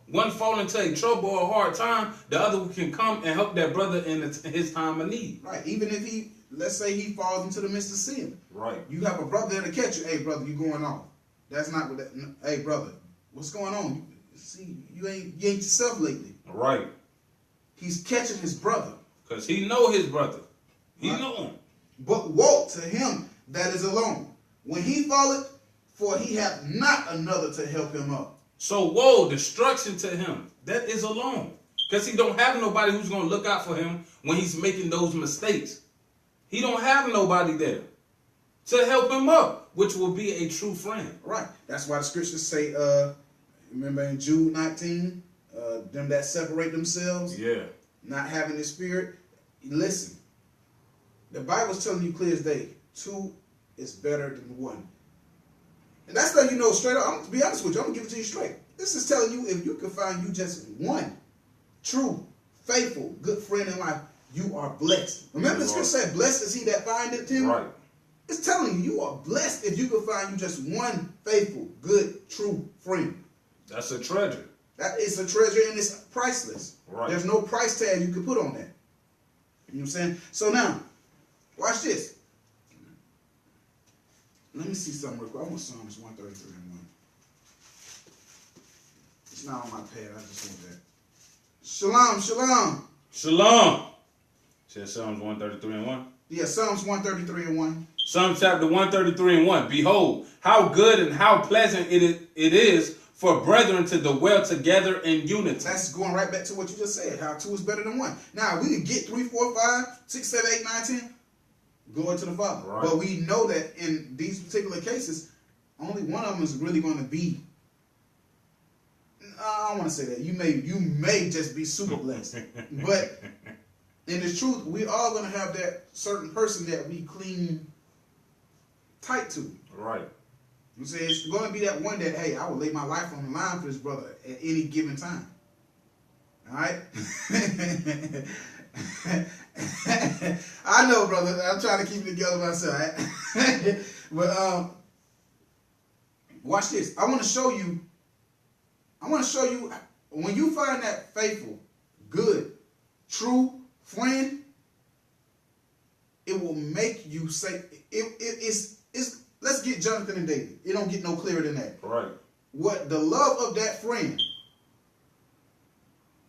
into a trouble or a hard time, the other can come and help that brother in his time of need. Right. Even if let's say he falls into the midst of sin. Right. You have a brother there to catch you. Hey, brother, you going off. That's not what that. Hey, brother, what's going on? See, you ain't yourself lately. Right. He's catching his brother. Because he know his brother. He know him. But woe to him that is alone, when he falleth, for he hath not another to help him up. So woe, destruction to him that is alone. Because he don't have nobody who's going to look out for him when he's making those mistakes. He don't have nobody there to help him up, which will be a true friend. Right. That's why the scriptures say, remember in Jude 19, them that separate themselves, not having the spirit. Listen, the Bible's telling you clear as day, 2 is better than 1. And that's letting you know straight up. I'm going to be honest with you. I'm going to give it to you straight. This is telling you if you can find you just one true, faithful, good friend in life, you are blessed. Remember the scripture said, blessed is he that findeth him? Right. It's telling you, you are blessed if you can find you just one faithful, good, true friend. That's a treasure. That is a treasure and it's priceless. Right. There's no price tag you can put on that. You know what I'm saying? So now, watch this. Let me see something real quick. I want Psalms 133 and 1. It's not on my pad. I just want that. Shalom, shalom. Shalom. Said Psalms 133 and 1. Yeah, Psalms 133 and 1. Psalm chapter 133 and 1. Behold, how good and how pleasant it is for brethren to dwell together in unity. That's going right back to what you just said. How 2 is better than 1. Now, we can get 3, 4, 5, 6, 7, 8, 9, 10. Glory to the Father. Right. But we know that in these particular cases, only one of them is really going to be. I don't want to say that. You may just be super blessed. But in the truth, we are going to have that certain person that we cling tight to. Right. You say it's going to be that one that, hey, I will lay my life on the line for this brother at any given time. All right? I know, brother. I'm trying to keep it together myself. Right? But watch this. I want to show you when you find that faithful, good, true friend, it will make you say it's let's get Jonathan and David. It don't get no clearer than that. Right. What the love of that friend.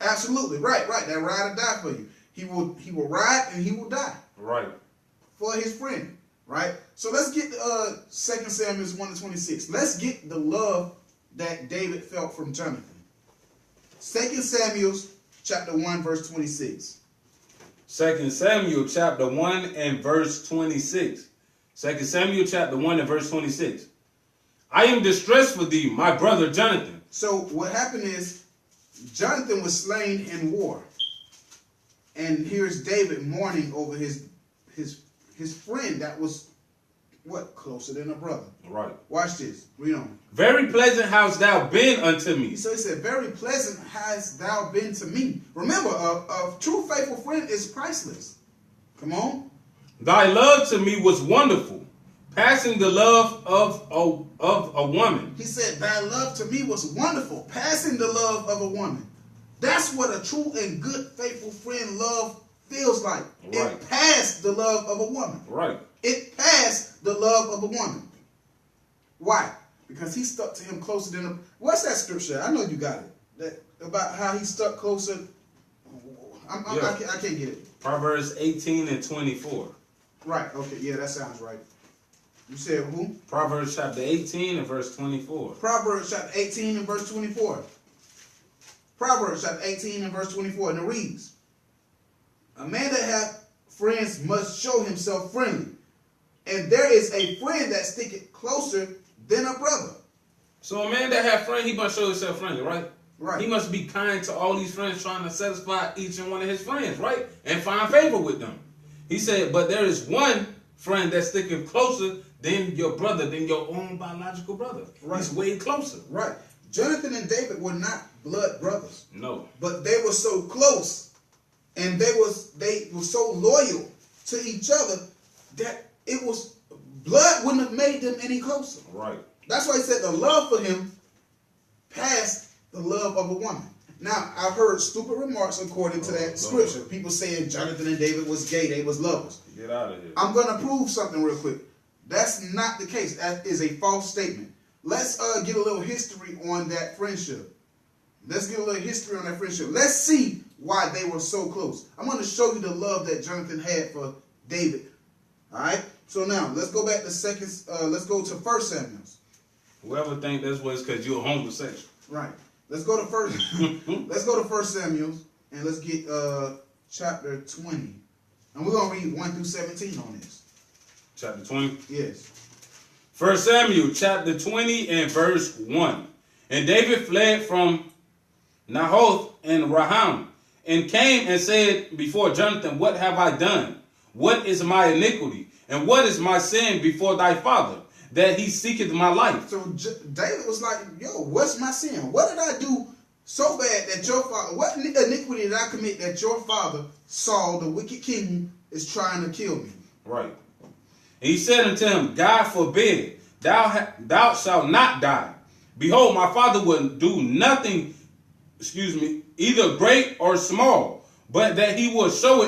Absolutely. Right. That ride or die for you. He will ride and he will die. Right. For his friend. Right? So let's get 2 Samuel 1:26. Let's get the love that David felt from Jonathan. 2 Samuel chapter 1 verse 26. 2 Samuel chapter 1 and verse 26. 2 Samuel chapter 1 and verse 26. I am distressed for thee, my brother Jonathan. So what happened is Jonathan was slain in war. And here's David mourning over his friend that was what? Closer than a brother. Right. Watch this. Read on. Very pleasant hast thou been unto me. So he said, very pleasant hast thou been to me. Remember, a true faithful friend is priceless. Come on. Thy love to me was wonderful, passing the love of a woman. He said, thy love to me was wonderful, passing the love of a woman. That's what a true and good faithful friend love feels like. Right. It passed the love of a woman. Right. It passed the love of a woman. Why? Because he stuck to him closer than a... What's that scripture? I know you got it. That about how he stuck closer. I can't get it. Proverbs 18 and 24. Right. Okay. Yeah, that sounds right. You said who? Proverbs chapter 18 and verse 24. Proverbs chapter 18 and verse 24. Proverbs chapter 18 and verse 24. And it reads, a man that hath friends must show himself friendly. And there is a friend that sticketh closer than a brother. So a man that have friends, he must show himself friendly, right? Right. He must be kind to all these friends, trying to satisfy each and one of his friends, right? And find favor with them. He said, but there is one friend that sticketh closer than your brother, than your own biological brother. Right. He's way closer. Right. Jonathan and David were not blood brothers. No. But they were so close and they were so loyal to each other that it was blood wouldn't have made them any closer. Right. That's why he said the love for him passed the love of a woman. Now, I've heard stupid remarks according to that scripture. People saying Jonathan and David was gay, they was lovers. Get out of here. I'm going to prove something real quick. That's not the case. That is a false statement. Let's get a little history on that friendship. Let's get a little history on that friendship. Let's see why they were so close. I'm going to show you the love that Jonathan had for David. All right? So now, let's go back to let's go to 1 Samuel. Whoever think that's what it's because you're homosexual. Right. Let's go to let's go to 1 Samuel and let's get chapter 20. And we're going to read 1 through 17 on this. Chapter 20? Yes. 1 Samuel chapter 20 and verse 1. And David fled from Nahoth and Raham, and came and said before Jonathan, what have I done? What is my iniquity? And what is my sin before thy father, that he seeketh my life? So David was like, yo, what's my sin? What did I do so bad that your father, what iniquity did I commit that your father, Saul, the wicked king, is trying to kill me? Right. And he said unto him, God forbid, thou shalt not die. Behold, my father will do nothing, either great or small, but that he will show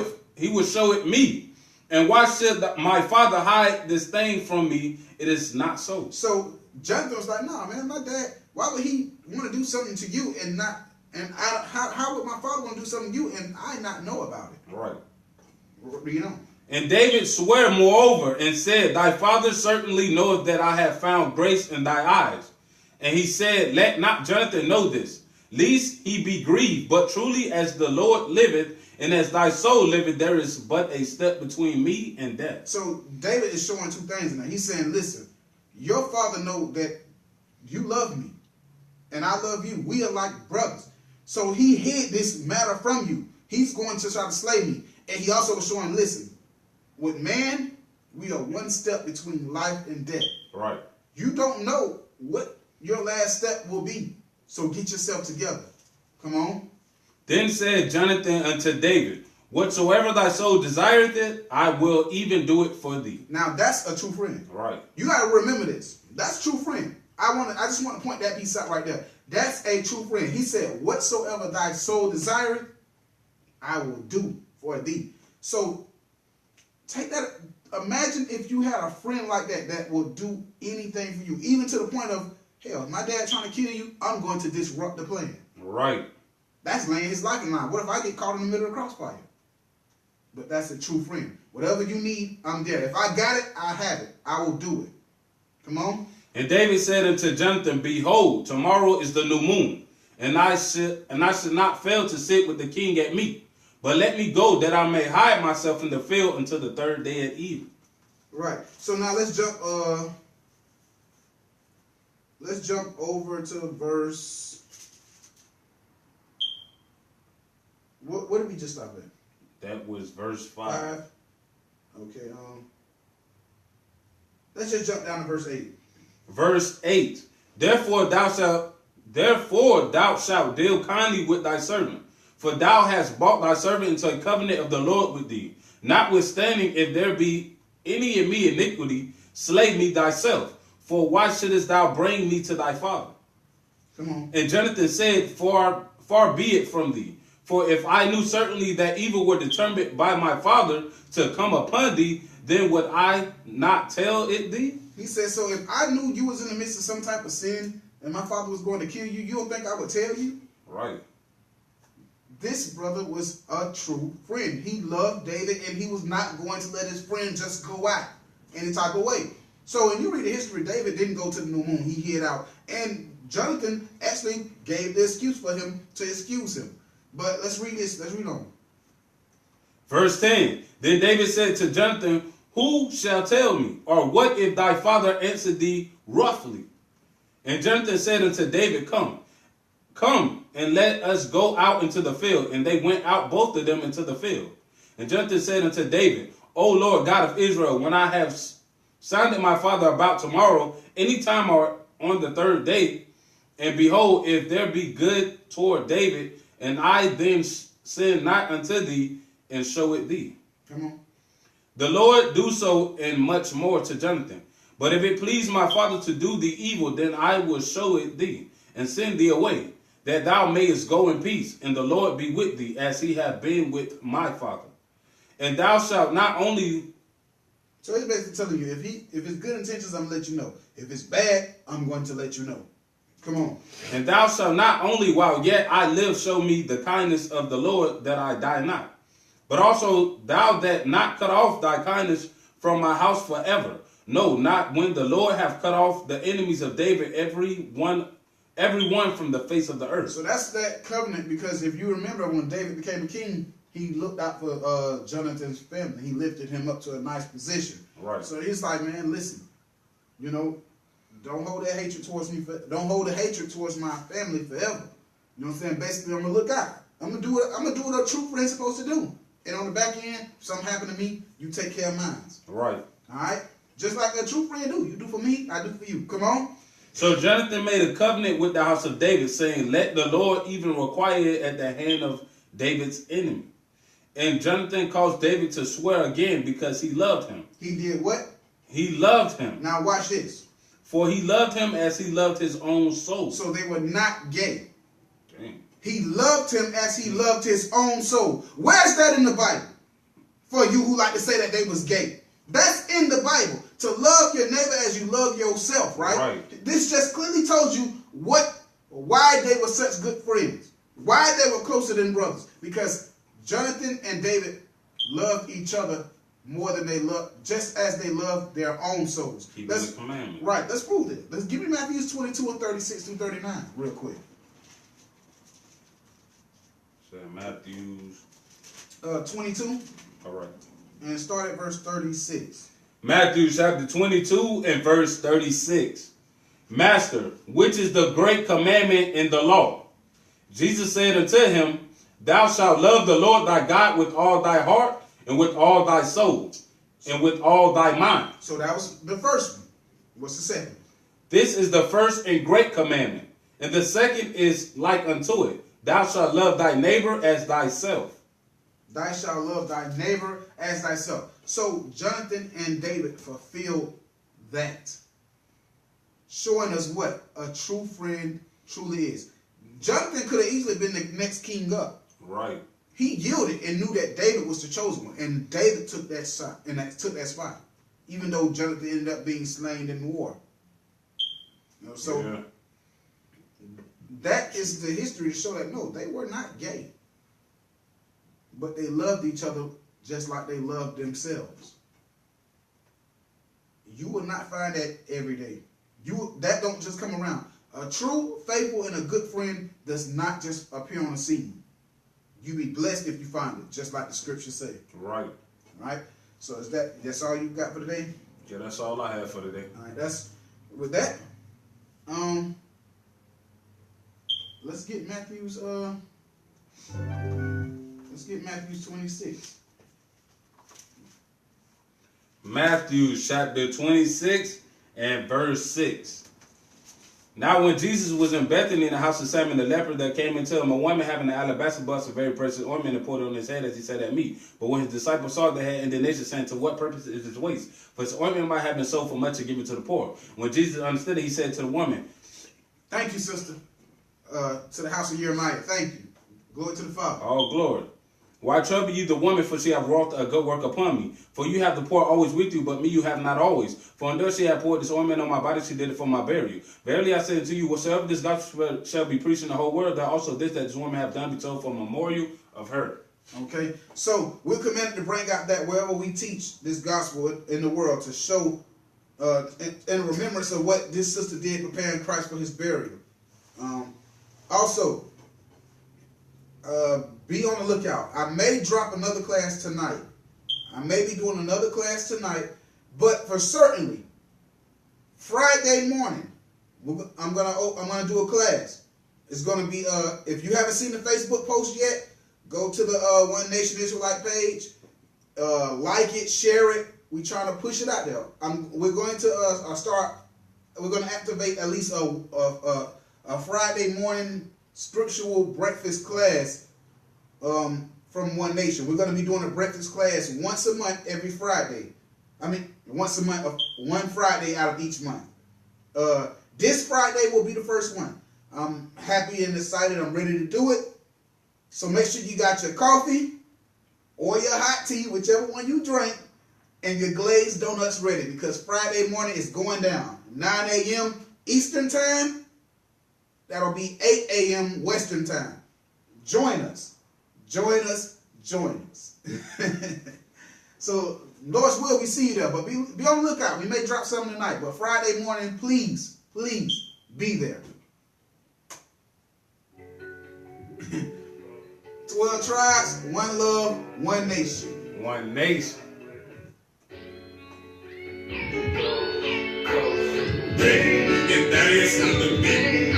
it me. And why should my father hide this thing from me? It is not so. So Jonathan was like, nah, man, my dad, why would he want to do something to you and not, how would my father want to do something to you and I not know about it? Right. You know. And David sware moreover and said, thy father certainly knoweth that I have found grace in thy eyes. And he said, let not Jonathan know this, lest he be grieved. But truly as the Lord liveth, and as thy soul liveth, there is but a step between me and death. So David is showing two things in there. He's saying, listen, your father know that you love me, and I love you. We are like brothers. So he hid this matter from you. He's going to try to slay me. And he also was showing, listen, with man, we are one step between life and death. Right. You don't know what your last step will be. So get yourself together. Come on. Then said Jonathan unto David, whatsoever thy soul desireth it, I will even do it for thee. Now that's a true friend. Right. You got to remember this. That's true friend. I just want to point that piece out right there. That's a true friend. He said, whatsoever thy soul desireth, I will do for thee. So take that. Imagine if you had a friend like that will do anything for you, even to the point of, hell, my dad trying to kill you, I'm going to disrupt the plan. Right. That's laying his life in line. What if I get caught in the middle of the crossfire? But that's a true friend. Whatever you need, I'm there. If I got it, I have it. I will do it. Come on. And David said unto Jonathan, behold, tomorrow is the new moon, and I should not fail to sit with the king at meat. But let me go, that I may hide myself in the field until the third day at even. Right. So now let's jump over to verse. What did we just stop at? That was verse 5. Okay. Let's just jump down to verse 8. Verse 8. Therefore thou shalt deal kindly with thy servant, for thou hast brought thy servant into a covenant of the Lord with thee. Notwithstanding, if there be any in me iniquity, slay me thyself. For why shouldest thou bring me to thy father? Come on. And Jonathan said, far be it from thee. For if I knew certainly that evil were determined by my father to come upon thee, then would I not tell it thee? He said, so if I knew you was in the midst of some type of sin and my father was going to kill you, you don't think I would tell you? Right. This brother was a true friend. He loved David, and he was not going to let his friend just go out any type of way. So when you read the history, David didn't go to the new moon. He hid out. And Jonathan actually gave the excuse for him to excuse him. But let's read this. Let's read on. Verse 10. Then David said to Jonathan, who shall tell me? Or what if thy father answer thee roughly? And Jonathan said unto David, Come, and let us go out into the field. And they went out, both of them, into the field. And Jonathan said unto David, O Lord God of Israel, when I have sounded my father about tomorrow, any time or on the third day, and behold, if there be good toward David, and I then sin not unto thee, and show it thee. Come on. The Lord do so and much more to Jonathan. But if it please my father to do thee evil, then I will show it thee, and send thee away, that thou mayest go in peace, and the Lord be with thee, as he hath been with my father. And thou shalt not only... So he's basically telling you, if it's good intentions, I'm going to let you know. If it's bad, I'm going to let you know. Come on. And thou shalt not only while yet I live show me the kindness of the Lord, that I die not. But also thou that not cut off thy kindness from my house forever. No, not when the Lord hath cut off the enemies of David, every one from the face of the earth. So that's that covenant, because if you remember when David became a king, he looked out for Jonathan's family. He lifted him up to a nice position. Right. So he's like, man, listen, you know, don't hold that hatred towards me. Don't hold the hatred towards my family forever. You know what I'm saying? Basically, I'm gonna look out. I'm gonna do what a true friend's supposed to do. And on the back end, if something happened to me, you take care of mine. Right. All right. Just like a true friend do. You do for me, I do for you. Come on. So Jonathan made a covenant with the house of David, saying, let the Lord even require it at the hand of David's enemy. And Jonathan caused David to swear again because he loved him. He did what? He loved him. Now watch this. For he loved him as he loved his own soul. So they were not gay. Dang. He loved him as he loved his own soul. Where's that in the Bible? For you who like to say that they was gay. That's in the Bible. To love your neighbor as you love yourself, right? Right. This just clearly told you why they were such good friends. Why they were closer than brothers. Because Jonathan and David loved each other more than they loved, just as they loved their own souls. Keep the commandment. Right, let's prove it. Let's give me Matthew 22 and 36 through 39 real quick. So Matthew's 22. All right. And start at verse 36. Matthew chapter 22 and verse 36. Master, which is the great commandment in the law? Jesus said unto him, thou shalt love the Lord thy God with all thy heart, and with all thy soul, and with all thy mind. So that was the first one. What's the second? This is the first and great commandment. And the second is like unto it. Thou shalt love thy neighbor as thyself. Thou shalt love thy neighbor as thyself. So Jonathan and David fulfilled that. Showing us what a true friend truly is. Jonathan could have easily been the next king up. Right. He yielded and knew that David was the chosen one. And David took that spot, took that spot. Even though Jonathan ended up being slain in war. You know, so yeah. That is the history to show that no, they were not gay. But they loved each other just like they loved themselves. You will not find that every day. That don't just come around. A true, faithful, and a good friend does not just appear on the scene. You be blessed if you find it, just like the scriptures say. Right. Right? So that's all you got for today? Yeah, that's all I have for today. All right, with that. Let's get Matthew's 26. Matthew chapter 26 and verse 6. Now when Jesus was in Bethany in the house of Simon the leper, there came into him a woman having an alabaster box of very precious ointment, and poured it on his head as he sat at meat. But when his disciples saw it, they had indignation, saying, to what purpose is this waste? For his ointment might have been sold for much and given to the poor. When Jesus understood it, he said to the woman, thank you, sister. To the house of Jeremiah, thank you. Glory to the Father. all glory. Why trouble you the woman, for she hath wrought a good work upon me? For you have the poor always with you, but me you have not always. For until she hath poured this ointment on my body, she did it for my burial. Verily I say unto you, whatsoever this gospel shall be preached in the whole world, that also that this woman hath done be told for a memorial of her. Okay, so we're commanded to bring out that wherever we teach this gospel in the world, to show in remembrance of what this sister did preparing Christ for his burial. Also, be on the lookout. I may drop another class tonight. I may be doing another class tonight, but for certainly, Friday morning, I'm gonna do a class. It's gonna be if you haven't seen the Facebook post yet, go to the One Nation Israelite page, like it, share it. We trying to push it out there. We're going to start. We're going to activate at least a Friday morning scriptural breakfast class from One Nation. We're going to be doing a breakfast class once a month, every Friday. I mean, once a month, one Friday out of each month. This Friday will be the first one. I'm happy and excited. I'm ready to do it. So make sure you got your coffee or your hot tea, whichever one you drink, and your glazed donuts ready, because Friday morning is going down. 9 a.m. Eastern Time. That'll be 8 a.m. Western Time. Join us. Join us. Join us. So, Lord's will, we see you there. But be on the lookout. We may drop something tonight. But Friday morning, please, please be there. 12 tribes, one love, one nation. One nation. If that is not the beat,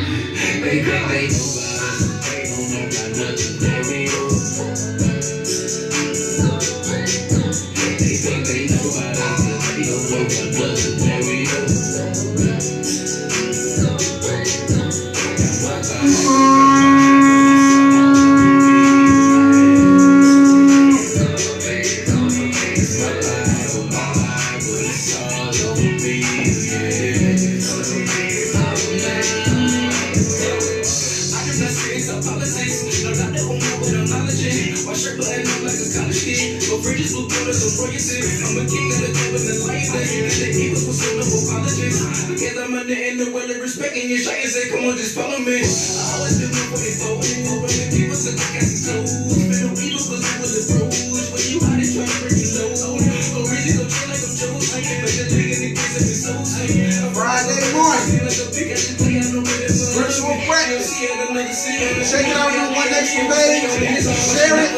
they know about us. They don't know about nothing. They know about us. They don't know about nothing. Respecting your shit and say, come on, just follow me. I always been with 44. When people say, I got some clothes. Been on evil because you was a bruise. When you out and trying to bring you low. Go really go chill like I'm chosen. But you're taking the kids up your soul. Friday morning. Virtual practice. Check it out on One Nation page. Share it.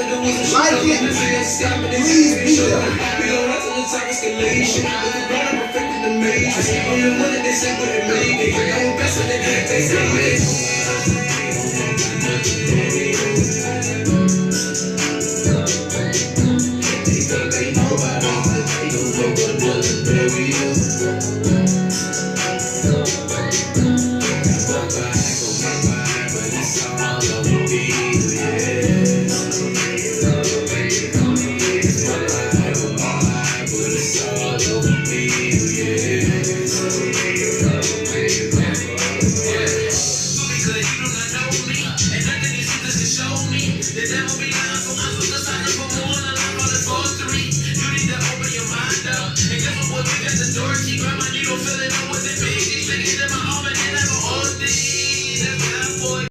Like it. Please be there. We gon' run to the top escalation. If we run, I'm perfecting the matrix. On the one that they say what it made it. I'm best when they say it. They know about us. They don't know about nothing. There we go. But it's all over me, yeah. Grandma, you don't feel it, know what